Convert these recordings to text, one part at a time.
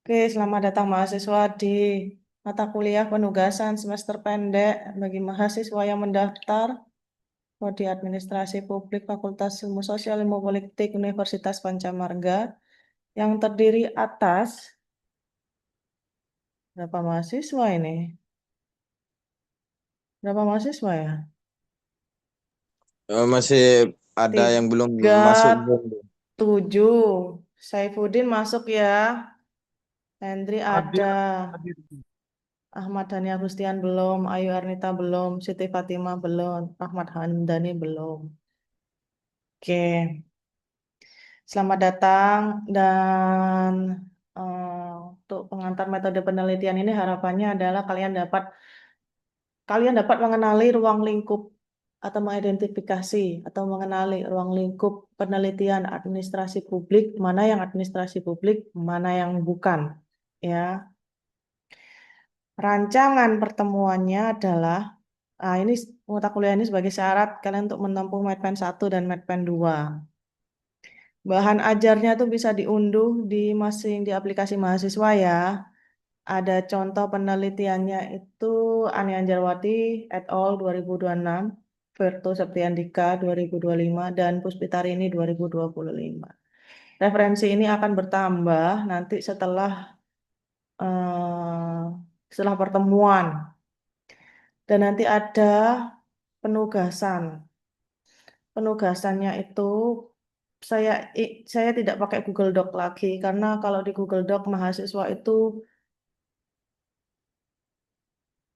Oke, selamat datang mahasiswa di mata kuliah penugasan semester pendek bagi mahasiswa yang mendaftar Prodi Administrasi Publik Fakultas Ilmu Sosial Ilmu Politik Universitas Pancamarga yang terdiri atas berapa mahasiswa ini? Berapa mahasiswa ya? Masih ada yang belum Tiga, masuk Zoom. tujuh. Saifuddin masuk ya. Hendri ada. Hadir, hadir. Ahmad Dhani Agustian belum. Ayu Ernita belum. Siti Fatimah belum. Ahmad Hamdani belum. Oke. Selamat datang dan untuk pengantar metode penelitian ini harapannya adalah kalian dapat mengenali ruang lingkup atau mengidentifikasi atau mengenali ruang lingkup penelitian administrasi publik, mana yang administrasi publik, mana yang bukan. Ya, rancangan pertemuannya adalah ini mata kuliah ini sebagai syarat kalian untuk menempuh Medpen 1 dan Medpen 2. Bahan ajarnya itu bisa diunduh di aplikasi mahasiswa ya. Ada contoh penelitiannya itu Ani Anjarwati et al. 2026, Verto Septiandika 2025, dan Puspitarini 2025. Referensi ini akan bertambah nanti setelah pertemuan. Dan nanti ada penugasan. Penugasannya itu saya tidak pakai Google Doc lagi karena kalau di Google Doc mahasiswa itu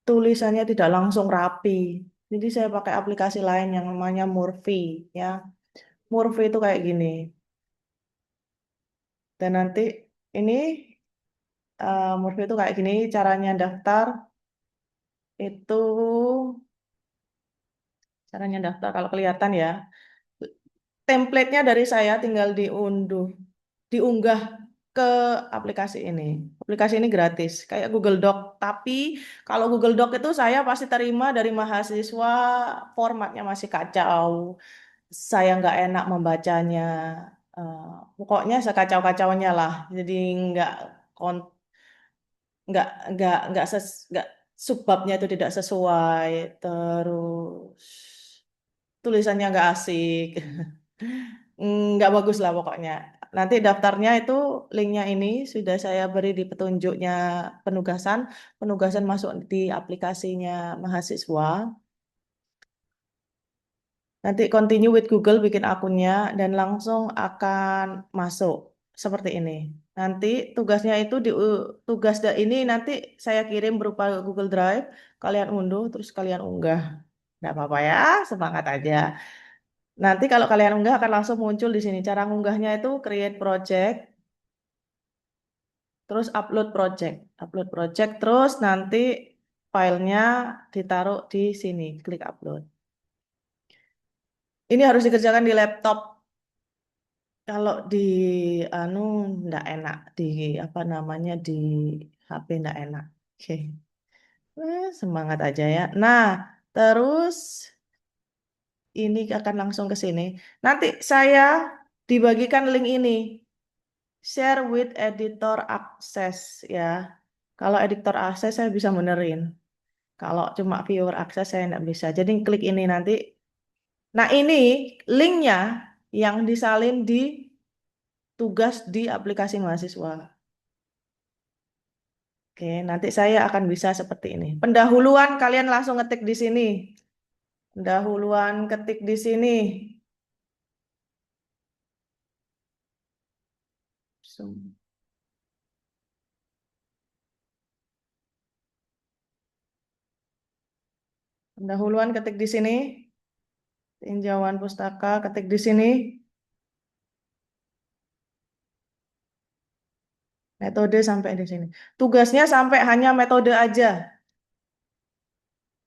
tulisannya tidak langsung rapi. Jadi saya pakai aplikasi lain yang namanya Murphy ya. Murphy itu kayak gini. Dan nanti ini Murphy itu kayak gini caranya daftar itu kalau kelihatan ya. Template-nya dari saya tinggal diunggah ke aplikasi ini. Aplikasi ini gratis, kayak Google Doc. Tapi kalau Google Doc itu saya pasti terima dari mahasiswa, formatnya masih kacau. Saya nggak enak membacanya. Eh, Pokoknya sekacau-kacaunya lah. Jadi nggak kon- nggak subbabnya itu tidak sesuai. Terus tulisannya nggak asik. Nggak bagus lah pokoknya. Nanti daftarnya itu linknya ini sudah saya beri di petunjuknya penugasan. Penugasan masuk di aplikasinya mahasiswa. Nanti continue with Google bikin akunnya dan langsung akan masuk seperti ini. Nanti tugasnya itu ini nanti saya kirim berupa Google Drive. Kalian unduh terus kalian unggah. Nggak apa-apa ya, semangat aja. Nanti kalau kalian unggah akan langsung muncul di sini. Cara ngunggahnya itu create project, terus upload project, terus nanti filenya ditaruh di sini, klik upload. Ini harus dikerjakan di laptop. Kalau di anu ndak enak di apa namanya di HP ndak enak. Oke. Semangat aja ya. Nah, terus ini akan langsung ke sini. Nanti saya dibagikan link ini. Share with editor access ya. Kalau editor access saya bisa benerin. Kalau cuma viewer access saya nggak bisa. Jadi klik ini nanti. Nah ini linknya yang disalin di tugas di aplikasi mahasiswa. Oke, nanti saya akan bisa seperti ini. Pendahuluan kalian langsung ngetik di sini. Pendahuluan ketik di sini. Pendahuluan ketik di sini. Tinjauan pustaka ketik di sini. Metode sampai di sini. Tugasnya sampai hanya metode aja.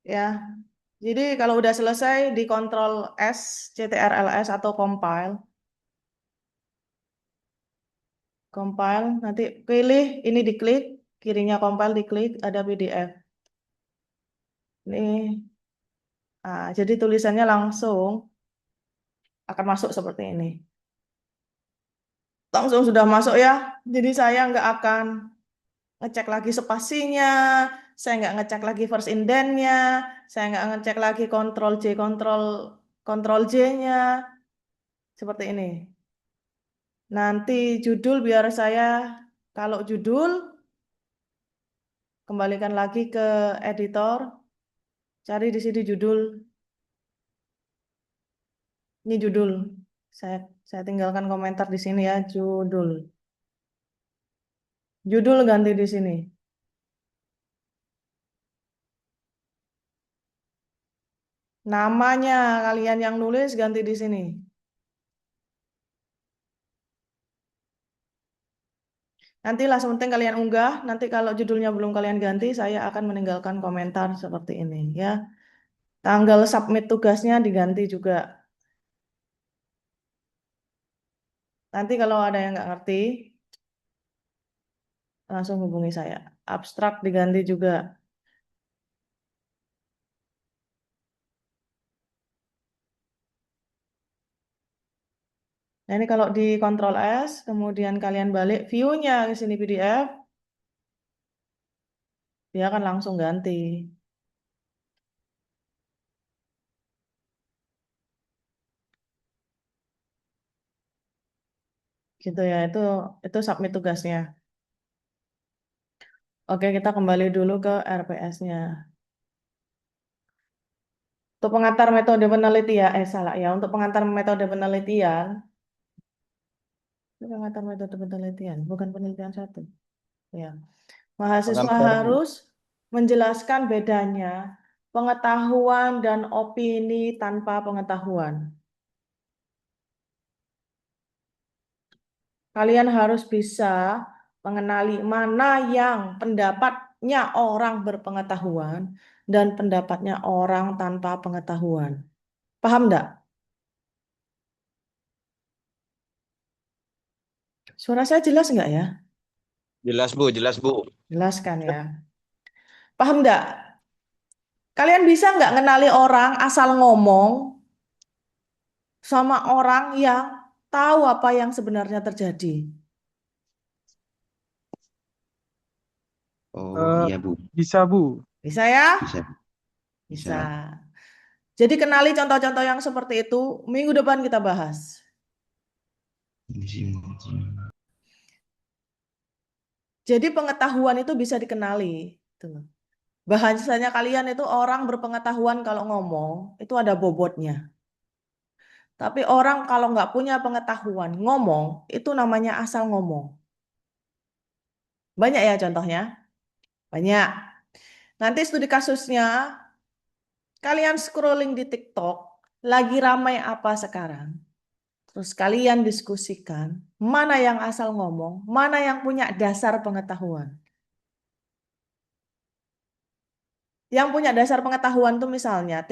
Ya. Jadi kalau udah selesai di Ctrl S, CTRL-S atau compile. Compile, nanti pilih ini diklik, kirinya compile diklik, ada PDF. Ini, jadi tulisannya langsung akan masuk seperti ini. Langsung sudah masuk ya. Jadi saya nggak akan ngecek lagi spasinya, saya nggak ngecek lagi first indentnya, saya nggak ngecek lagi kontrol J, kontrol J-nya, seperti ini. Nanti judul biar saya, kalau judul, kembalikan lagi ke editor, cari di sini judul. Ini judul. Saya saya tinggalkan komentar di sini ya, judul. Judul ganti di sini. Namanya kalian yang nulis ganti di sini. Nantilah sementing kalian unggah, nanti kalau judulnya belum kalian ganti, saya akan meninggalkan komentar seperti ini ya. Tanggal submit tugasnya diganti juga. Nanti kalau ada yang nggak ngerti, langsung hubungi saya. Abstrak diganti juga. Nah ini kalau di Ctrl S, kemudian kalian balik view-nya ke sini PDF, dia akan langsung ganti. Gitu ya, itu submit tugasnya. Oke, kita kembali dulu ke RPS-nya. Untuk pengantar metode penelitian, salah ya, untuk pengantar metode penelitian, itu pengantar metode penelitian, bukan penelitian satu. Ya, mahasiswa Pengantar, Bu. harus menjelaskan bedanya pengetahuan dan opini tanpa pengetahuan. Kalian harus bisa mengenali mana yang pendapatnya orang berpengetahuan dan pendapatnya orang tanpa pengetahuan. Paham enggak? Suara saya jelas enggak ya? Jelas, Bu, jelas, Bu. Jelas kan ya? Paham enggak? Kalian bisa enggak ngenali orang asal ngomong sama orang yang tahu apa yang sebenarnya terjadi? Oh, Eh, iya, Bu. bisa Bu. Bisa ya? Bisa, Bisa. bisa. Jadi kenali contoh-contoh yang seperti itu. Minggu depan kita bahas. Jadi pengetahuan itu bisa dikenali. Gitu loh. Bahasanya kalian itu orang berpengetahuan kalau ngomong, itu ada bobotnya. Tapi orang kalau nggak punya pengetahuan ngomong, itu namanya asal ngomong. Banyak ya contohnya? Banyak. Nanti studi kasusnya, kalian scrolling di TikTok, lagi ramai apa sekarang? Terus kalian diskusikan, mana yang asal ngomong, mana yang punya dasar pengetahuan. Yang punya dasar pengetahuan tuh misalnya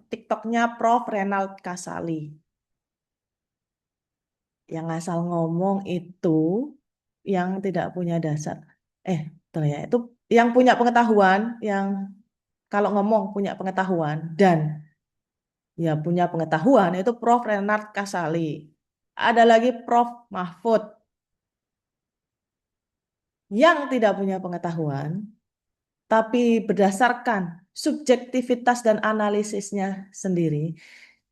TikToknya Prof. Renald Kasali. Yang asal ngomong itu yang tidak punya dasar. Betul ya, itu yang punya pengetahuan, yang kalau ngomong punya pengetahuan dan ya punya pengetahuan itu Prof. Renard Kasali. Ada lagi Prof. Mahfud yang tidak punya pengetahuan, tapi berdasarkan subjektivitas dan analisisnya sendiri.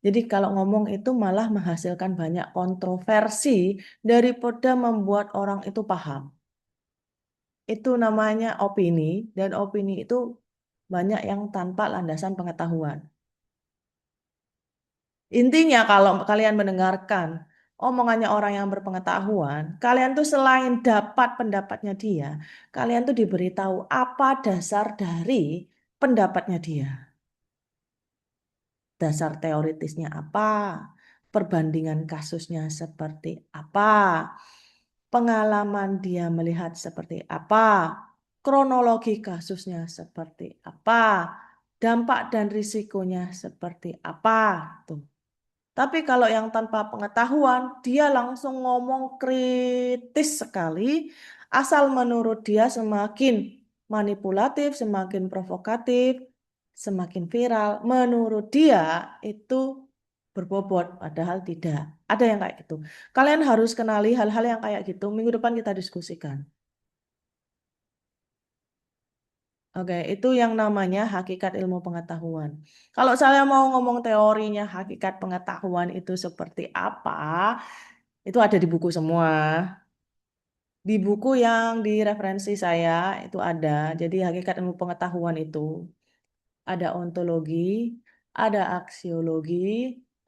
Jadi kalau ngomong itu malah menghasilkan banyak kontroversi daripada membuat orang itu paham. Itu namanya opini, dan opini itu banyak yang tanpa landasan pengetahuan. Intinya kalau kalian mendengarkan omongannya orang yang berpengetahuan, kalian tuh selain dapat pendapatnya dia, kalian tuh diberitahu apa dasar dari pendapatnya dia. Dasar teoritisnya apa, perbandingan kasusnya seperti apa, pengalaman dia melihat seperti apa, kronologi kasusnya seperti apa, dampak dan risikonya seperti apa. Tuh. Tapi kalau yang tanpa pengetahuan, dia langsung ngomong kritis sekali, asal menurut dia semakin manipulatif, semakin provokatif, semakin viral. Menurut dia itu berbobot, padahal tidak. Ada yang kayak gitu. Kalian harus kenali hal-hal yang kayak gitu. Minggu depan kita diskusikan. Oke, itu yang namanya hakikat ilmu pengetahuan. Kalau saya mau ngomong teorinya hakikat pengetahuan itu seperti apa, itu ada di buku semua. Di buku yang di referensi saya itu ada. Jadi hakikat ilmu pengetahuan itu ada ontologi, ada aksiologi,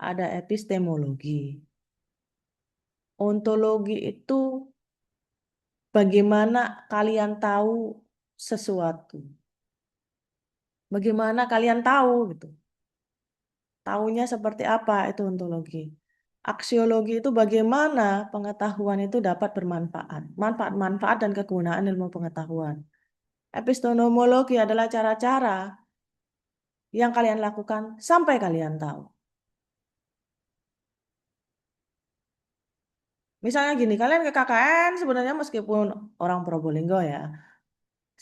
ada epistemologi. Ontologi itu bagaimana kalian tahu sesuatu. Bagaimana kalian tahu gitu. Taunya seperti apa itu ontologi. Aksiologi itu bagaimana pengetahuan itu dapat bermanfaat. Manfaat-manfaat dan kegunaan ilmu pengetahuan. Epistemologi adalah cara-cara yang kalian lakukan sampai kalian tahu. Misalnya gini, kalian ke KKN sebenarnya meskipun orang Probolinggo ya,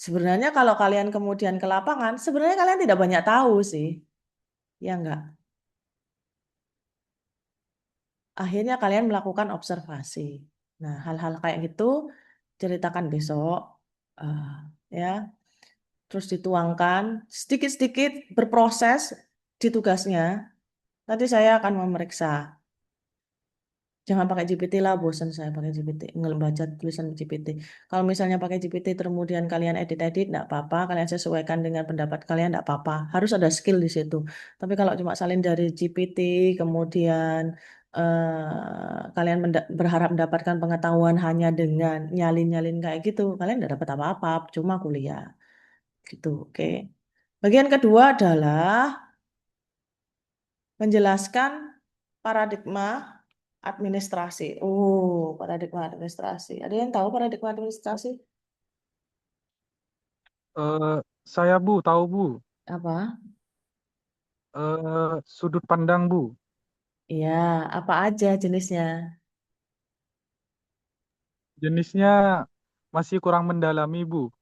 sebenarnya kalau kalian kemudian ke lapangan, sebenarnya kalian tidak banyak tahu sih. Ya enggak? Akhirnya kalian melakukan observasi. Nah, hal-hal kayak gitu ceritakan besok, eh, ya. Terus dituangkan sedikit-sedikit berproses di tugasnya. Nanti saya akan memeriksa. Jangan pakai GPT lah, bosan saya pakai GPT, baca tulisan GPT. Kalau misalnya pakai GPT, kemudian kalian edit-edit, enggak apa-apa. Kalian sesuaikan dengan pendapat kalian, enggak apa-apa. Harus ada skill di situ. Tapi kalau cuma salin dari GPT, kemudian kalian berharap mendapatkan pengetahuan hanya dengan nyalin-nyalin kayak gitu, kalian enggak dapat apa-apa, cuma kuliah. Gitu, oke. Bagian kedua adalah menjelaskan paradigma administrasi. Paradigma administrasi. Ada yang tahu paradigma administrasi? Eh, saya Bu, tahu Bu. Apa? Sudut pandang Bu. Iya, apa aja jenisnya? Jenisnya masih kurang mendalami Bu.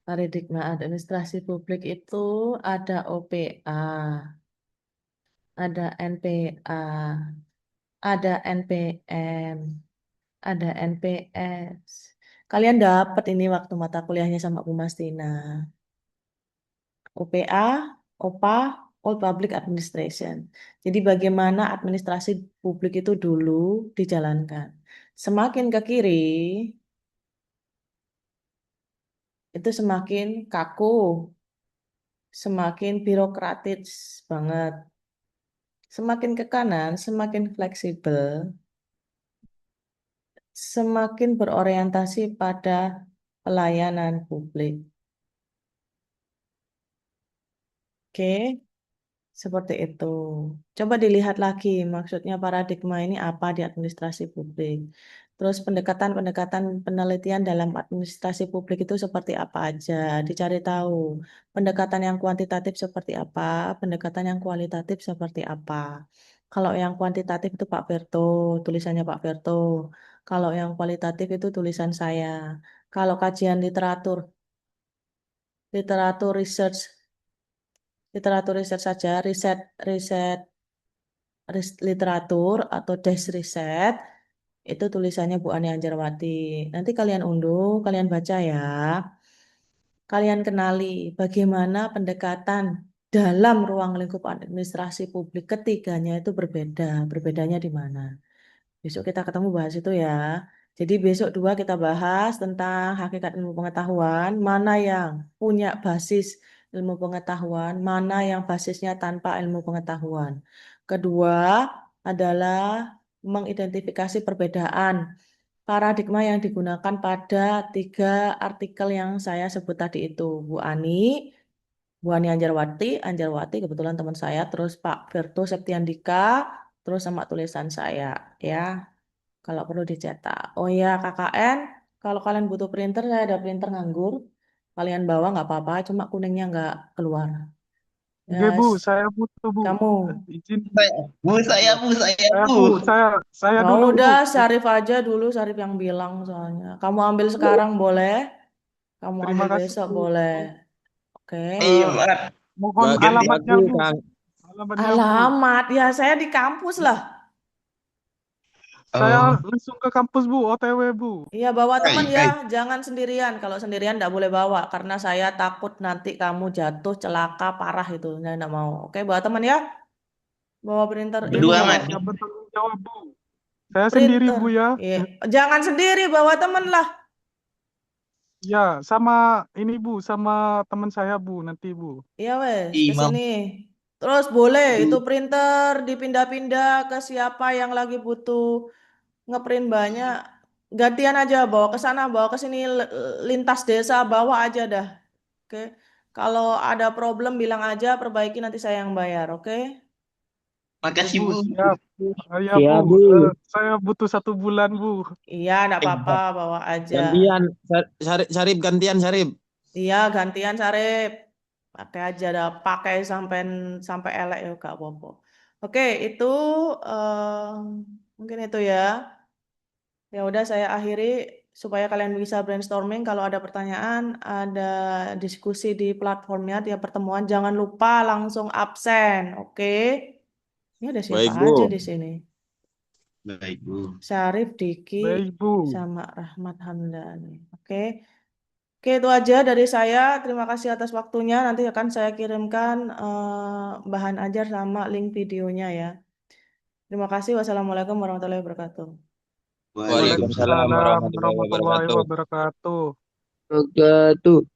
Paradigma administrasi publik itu ada OPA, ada NPA, ada NPM, ada NPS. Kalian dapat ini waktu mata kuliahnya sama Bu Mastina. OPA, OPA, All Public Administration. Jadi bagaimana administrasi publik itu dulu dijalankan. Semakin ke kiri, itu semakin kaku, semakin birokratis banget. Semakin ke kanan, semakin fleksibel, semakin berorientasi pada pelayanan publik. Oke, seperti itu. Coba dilihat lagi, maksudnya paradigma ini apa di administrasi publik. Terus pendekatan-pendekatan penelitian dalam administrasi publik itu seperti apa aja, dicari tahu. Pendekatan yang kuantitatif seperti apa, pendekatan yang kualitatif seperti apa. Kalau yang kuantitatif itu Pak Berto, tulisannya Pak Berto. Kalau yang kualitatif itu tulisan saya. Kalau kajian literatur, literatur research, literatur research saja, riset, riset literatur atau desk riset itu tulisannya Bu Ani Anjarwati. Nanti kalian unduh, kalian baca ya. Kalian kenali bagaimana pendekatan dalam ruang lingkup administrasi publik ketiganya itu berbeda. Berbedanya di mana? Besok kita ketemu bahas itu ya. Jadi besok dua kita bahas tentang hakikat ilmu pengetahuan, mana yang punya basis ilmu pengetahuan, mana yang basisnya tanpa ilmu pengetahuan. Kedua adalah mengidentifikasi perbedaan paradigma yang digunakan pada tiga artikel yang saya sebut tadi itu. Bu Ani Anjarwati, Anjarwati kebetulan teman saya, terus Pak Verto Septiandika, terus sama tulisan saya ya. Kalau perlu dicetak. Oh ya, KKN, kalau kalian butuh printer, saya ada printer nganggur. Kalian bawa nggak apa-apa, cuma kuningnya nggak keluar. Oke Bu, Yes, saya butuh Bu. kamu. Izin Bu. Saya, Bu, saya, Eh, Bu, saya, saya Bu. Bu, saya Ya dulu Bu. udah, Syarif aja dulu, Syarif yang bilang soalnya. Kamu ambil sekarang boleh, kamu Terima ambil kasih besok Bu. boleh. Oke. Iya, Eh, Mat. mohon Ganti alamatnya aku, Bu. Kang. Alamatnya Bu. Alamat, ya saya di kampus lah. Saya Oh, langsung ke kampus, Bu. OTW, Bu. Iya, bawa teman baik, ya, baik. jangan sendirian. Kalau sendirian nggak boleh bawa, karena saya takut nanti kamu jatuh, celaka, parah itu. Saya nggak mau. Oke, bawa teman ya. Bawa printer ini, Berdua bawa aman. Saya bertanggung jawab, Bu. Saya sendiri, printer. Bu, ya. Iya. Jangan sendiri, bawa teman lah. Ya, sama ini, Bu. Sama teman saya, Bu. Nanti, Bu. Iya wes, ke Imam. sini. Terus boleh itu Bu. printer dipindah-pindah ke siapa yang lagi butuh ngeprint banyak. Gantian aja bawa ke sana, bawa ke sini lintas desa bawa aja dah. Oke. Kalau ada problem bilang aja, perbaiki nanti saya yang bayar, oke? Oke, Makasih, Bu. Bu. Siap. Ya, Bu. Siap, Bu. Saya butuh 1 bulan, Bu. Iya, enggak Eh, apa-apa, bawa aja. gantian. Sarip, gantian, Sarip. Iya, gantian Sarip. Pakai aja dah, pakai sampai sampai elek ya gak apa-apa. Oke, itu mungkin itu ya. Ya udah saya akhiri supaya kalian bisa brainstorming kalau ada pertanyaan, ada diskusi di platformnya tiap pertemuan, jangan lupa langsung absen, oke? Ini ada siapa Baik, aja Bu. di sini? Baik, Bu. Syarif, Diki, Baik, Bu. sama Rahmat Hamdani. Oke. Oke, itu aja dari saya. Terima kasih atas waktunya. Nanti akan saya kirimkan bahan ajar sama link videonya ya. Terima kasih. Wassalamualaikum warahmatullahi wabarakatuh. Waalaikumsalam Waalaikumsalam warahmatullahi warahmatullahi wabarakatuh. wabarakatuh. Wabarakatuh.